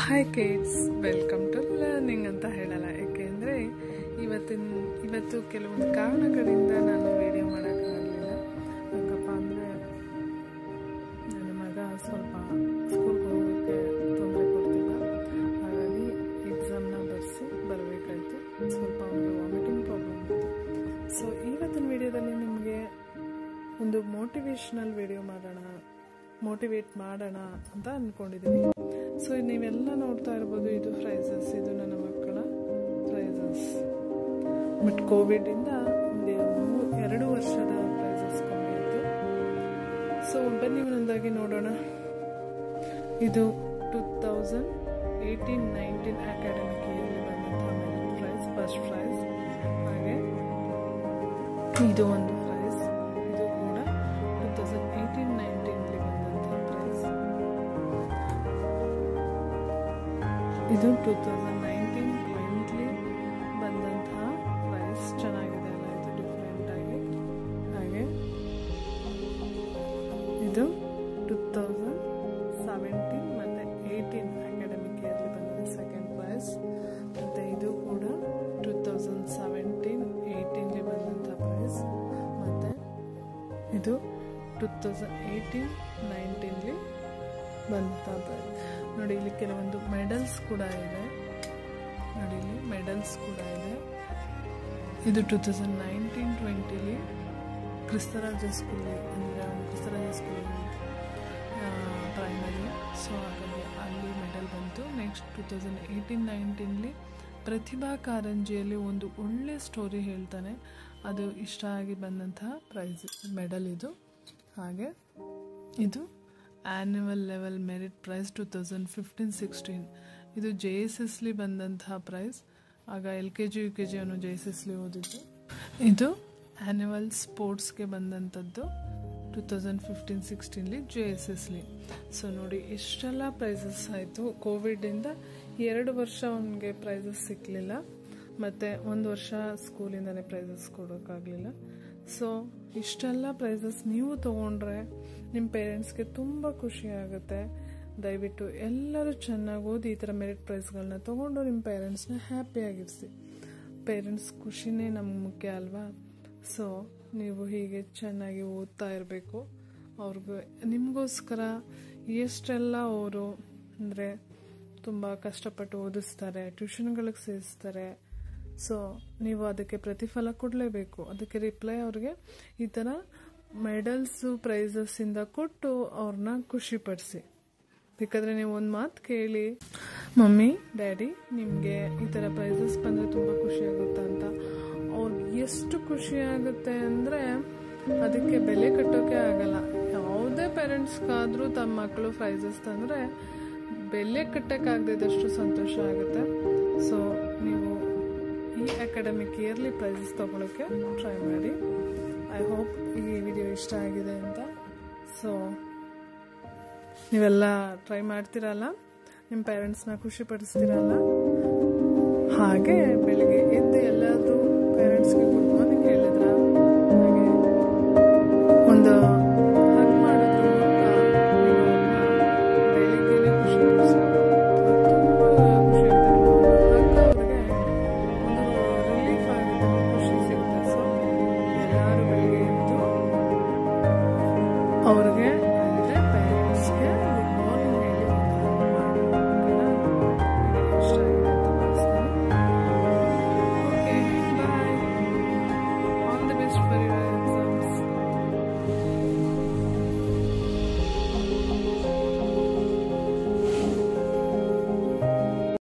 Hi kids, welcome to learning ಅಂತ ಹೇಳಲ್ಲ. ಏಕೆಂದರೆ ಇವತ್ತು ಕೆಲವೊಂದು ಕಾರಣಗಳಿಂದ ನಾನು ವಿಡಿಯೋ ಮಾಡೋಕ್ಕಾಗಲಿಲ್ಲ. ಯಾಕಪ್ಪ ಅಂದರೆ ನನ್ನ ಮಗ ಸ್ವಲ್ಪ ಸ್ಕೂಲ್ಗೆ ಹೋಗೋಕ್ಕೆ ತೊಂದರೆ ಕೊಡ್ತಿದ್ದ. ಹಾಗಾಗಿ ಎಕ್ಸಾಮ್ನ ಬರಬೇಕಾಯ್ತು. ಸ್ವಲ್ಪ ಒಂದು ವಾಮಿಟಿಂಗ್ ಪ್ರಾಬ್ಲಮ್ ಇತ್ತು. ಸೊ ಇವತ್ತಿನ ವಿಡಿಯೋದಲ್ಲಿ ನಿಮಗೆ ಒಂದು ಮೋಟಿವೇಶ್ನಲ್ ವಿಡಿಯೋ ಮೋಟಿವೇಟ್ ಮಾಡೋಣ ಅಂತ ಅಂದ್ಕೊಂಡಿದ್ದೀನಿ. ಸೊ ನೀವೆಲ್ಲ ನೋಡ್ತಾ ಇರ್ಬೋದು, ಇದು ಪ್ರೈಸಸ್, ಇದು ನನ್ನ ಮಕ್ಕಳ ಪ್ರೈಸಸ್. ಬಟ್ ಕೋವಿಡಿಂದ 2 ವರ್ಷದ ಪ್ರೈಸಸ್ ಕಮ್ಮಿ ಆಯಿತು. ಸೊ ಬನ್ನಿ ಒಂದೊಂದಾಗಿ ನೋಡೋಣ. ಇದು 2018-19 ಅಕಾಡೆಮಿಕ್ ಇಯರ್ಲಿ ಬಂದಂತಹ ಮೆರಿಟ್ ಪ್ರೈಸ್, ಫಸ್ಟ್ ಪ್ರೈಸ್. ಹಾಗೆ ಇದು ಒಂದು ಪ್ರೈಸ್, ಇದು ಕೂಡ 2018-19 ಬಂದಂತಹ ಪ್ರೈಸ್. ಇದು 2019-20 ಬಂದಂತಹ ಪ್ರೈಸ್. ಚೆನ್ನಾಗಿದೆ ಅಲ್ಲ, ಇದು ಡಿಫ್ರೆಂಟ್ ಆಗಿ. ಹಾಗೆ ಇದು 2017 ಮತ್ತು 18 ಅಕಾಡೆಮಿಕ್ ಇಯರ್ಲಿ ಬಂದಿದೆ ಸೆಕೆಂಡ್ ಪ್ರೈಸ್. ಮತ್ತು ಇದು ಕೂಡ 2017-18 ಬಂದಂಥ ಪ್ರೈಸ್. ಮತ್ತು ಇದು 2018-19 ಬಂದಂಥ ಪ್ರೈಸ್. ನೋಡಿ, ಇಲ್ಲಿ ಕೆಲವೊಂದು ಮೆಡಲ್ಸ್ ಕೂಡ ಇದೆ. ನೋಡಿ, ಇಲ್ಲಿ ಮೆಡಲ್ಸ್ ಕೂಡ ಇದೆ. ಇದು 2019-20 ಕ್ರಿಸ್ತರಾಜ ಸ್ಕೂಲ್, ಅಂದರೆ ಕ್ರಿಸ್ತರಾಜ ಸ್ಕೂಲ್ ಪ್ರೈಮರಿ. ಸೊ ಹಾಗಾಗಿ ಅಲ್ಲಿ ಮೆಡಲ್ ಬಂತು. ನೆಕ್ಸ್ಟ್ 2018-19 ಪ್ರತಿಭಾ ಕಾರಂಜಿಯಲ್ಲಿ ಒಂದು ಒಳ್ಳೆ ಸ್ಟೋರಿ ಹೇಳ್ತಾನೆ, ಅದು ಇಷ್ಟ ಆಗಿ ಬಂದಂತಹ ಪ್ರೈಸ್ ಮೆಡಲ್ ಇದು. ಹಾಗೆ ಇದು ಆ್ಯನ್ಯುವಲ್ ಲೆವೆಲ್ ಮೆರಿಟ್ ಪ್ರೈಸ್ 2015-16. ಇದು JSSಲಿ ಬಂದಂತಹ ಪ್ರೈಸ್. ಆಗ LKG UKG ಅವನು JSSಲಿ ಓದಿದ್ದು. ಇದು ಆ್ಯನ್ಯುವಲ್ ಸ್ಪೋರ್ಟ್ಸ್ಗೆ ಬಂದಂಥದ್ದು 2015-16 JSSಲಿ. ಸೊ ನೋಡಿ, ಎಷ್ಟೆಲ್ಲ ಪ್ರೈಸಸ್ ಆಯಿತು. ಕೋವಿಡಿಂದ 2 ವರ್ಷ ಅವನಿಗೆ ಪ್ರೈಸಸ್ ಸಿಕ್ಕಲಿಲ್ಲ, ಮತ್ತು 1 ವರ್ಷ ಸ್ಕೂಲಿಂದನೇ ಪ್ರೈಸಸ್ ಕೊಡೋಕ್ಕಾಗಲಿಲ್ಲ. ಸೊ ಇಷ್ಟೆಲ್ಲ ಪ್ರೈಸಸ್ ನೀವು ತೊಗೊಂಡ್ರೆ ನಿಮ್ಮ ಪೇರೆಂಟ್ಸ್ಗೆ ತುಂಬ ಖುಷಿ ಆಗುತ್ತೆ. ದಯವಿಟ್ಟು ಎಲ್ಲರೂ ಚೆನ್ನಾಗಿ ಓದಿ ಈ ಥರ ಮೆರಿಟ್ ಪ್ರೈಸ್ಗಳನ್ನ ತೊಗೊಂಡು ನಿಮ್ಮ ಪೇರೆಂಟ್ಸ್ನ ಹ್ಯಾಪಿಯಾಗಿರಿಸಿ. ಪೇರೆಂಟ್ಸ್ ಖುಷಿನೇ ನಮ್ಗೆ ಮುಖ್ಯ ಅಲ್ವಾ? ಸೊ ನೀವು ಹೀಗೆ ಚೆನ್ನಾಗಿ ಓದ್ತಾ ಇರಬೇಕು. ಅವ್ರಿಗೆ ನಿಮಗೋಸ್ಕರ ಎಷ್ಟೆಲ್ಲ ಅವರು ಅಂದರೆ ತುಂಬ ಕಷ್ಟಪಟ್ಟು ಓದಿಸ್ತಾರೆ, ಟ್ಯೂಷನ್ಗಳಿಗೆ ಸೇರಿಸ್ತಾರೆ. ಸೊ ನೀವು ಅದಕ್ಕೆ ಪ್ರತಿಫಲ ಕೊಡಲೇಬೇಕು. ಅದಕ್ಕೆ ರಿಪ್ಲೈ ಅವ್ರಿಗೆ ಈ ಥರ ಮೆಡಲ್ಸು ಪ್ರೈಸಸ್ಸಿಂದ ಕೊಟ್ಟು ಅವ್ರನ್ನ ಖುಷಿಪಡಿಸಿ. ಬೇಕಾದರೆ ನೀವು ಒಂದು ಮಾತು ಕೇಳಿ, ಮಮ್ಮಿ ಡ್ಯಾಡಿ ನಿಮಗೆ ಈ ಥರ ಪ್ರೈಸಸ್ ಬಂದರೆ ತುಂಬ ಖುಷಿ ಆಗುತ್ತೆ ಅಂತ. ಅವ್ರಿಗೆ ಎಷ್ಟು ಖುಷಿ ಆಗುತ್ತೆ ಅಂದರೆ ಅದಕ್ಕೆ ಬೆಲೆ ಕಟ್ಟೋಕೆ ಆಗಲ್ಲ. ಯಾವುದೇ ಪೇರೆಂಟ್ಸ್ಗಾದರೂ ತಮ್ಮ ಮಕ್ಕಳು ಪ್ರೈಸಸ್ ತಂದರೆ ಬೆಲೆ ಕಟ್ಟೋಕ್ಕಾಗದಿದ್ದಷ್ಟು ಸಂತೋಷ ಆಗುತ್ತೆ. ಸೊ ನೀವು ಈ ಅಕಾಡೆಮಿಕ್ ಇಯರ್ಲಿ ಪ್ರೈಸಸ್ ತೊಗೊಳಕ್ಕೆ ಟ್ರೈ ಮಾಡಿ. ಐ ಹೋಪ್ ಈ ವಿಡಿಯೋ ಇಷ್ಟ ಆಗಿದೆ ಅಂತ. ಸೊ ನೀವೆಲ್ಲ ಟ್ರೈ ಮಾಡ್ತೀರಲ್ಲ, ನಿಮ್ಮ ಪೇರೆಂಟ್ಸ್ನ ಖುಷಿ ಪಡಿಸ್ತೀರಲ್ಲ. ಹಾಗೆ ಬೆಳಿಗ್ಗೆ ಎದ್ದು ಎಲ್ಲಾದರೂ ಪೇರೆಂಟ್ಸ್ಗೆ ಗುಡ್ ಮಾರ್ನಿಂಗ್ ಹೇಳಿದ್ರ